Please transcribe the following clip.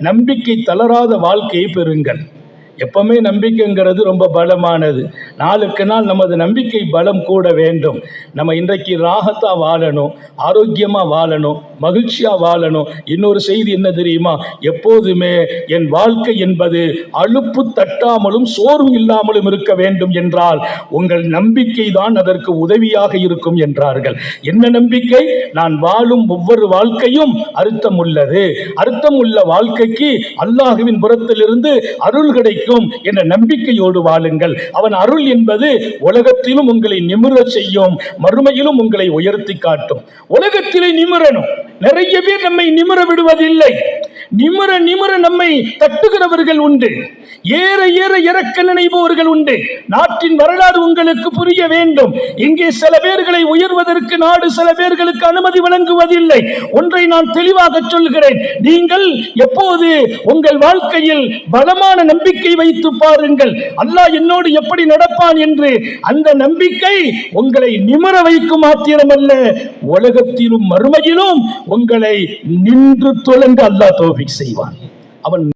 நம்பிக்கை தளராத வாழ்க்கையை பெறுங்கள். எப்பவுமே நம்பிக்கைங்கிறது ரொம்ப பலமானது. நாளுக்கு நாள் நமது நம்பிக்கை பலம் கூட வேண்டும். நம்ம இன்றைக்கு ராகத்தா வாழணும், ஆரோக்கியமா வாழணும், மகிழ்ச்சியா வாழணும். இன்னொரு செய்தி என்ன தெரியுமா? எப்போதுமே என் வாழ்க்கை என்பது அலுப்பு தட்டாமலும் சோர்வு இல்லாமலும் இருக்க வேண்டும் என்றால் உங்கள் நம்பிக்கை தான் அதற்கு உதவியாக இருக்கும் என்றார்கள். என்ன நம்பிக்கை? நான் வாழும் ஒவ்வொரு வாழ்க்கையும் அர்த்தம் உள்ளது, அர்த்தம் உள்ள வாழ்க்கைக்கு அல்லாஹ்வின் புறத்திலிருந்து அருள் கிடைக்கும் என்ற நம்பிக்கையோடு வாழுங்கள். அவன் அருள் என்பது உலகத்திலும் உங்களை நிமிரச் செய்யும், மறுமையிலும் உங்களை உயர்த்தி காட்டும். உலகத்திலே நிமிரணும். நிறைய பேர் நம்மை நிமிர விடுவதில்லை. நிமிர நிமிர நம்மை தட்டுகிறவர்கள் உண்டு, ஏற ஏற இறக்க நினைப்பவர்கள் உண்டு. நாட்டின் வரலாறு உங்களுக்கு புரிய வேண்டும். இங்கே சில பேர்களை உயர்வதற்கு நாடு சில பேர்களுக்கு அனுமதி வழங்குவதில்லை. ஒன்றை நான் தெளிவாக சொல்கிறேன், நீங்கள் எப்போது உங்கள் வாழ்க்கையில் பலமான நம்பிக்கை வைத்து பாருங்கள், அல்லாஹ் என்னோடு எப்படி நடப்பான் என்று. அந்த நம்பிக்கை உங்களை நிமிர வைக்கும் மாத்திரமல்ல, உலகத்திலும் மறுமையிலும் உங்களை நின்று தொழந்து அல்லாஹ் தௌஃபீக் செய்வான். அவன்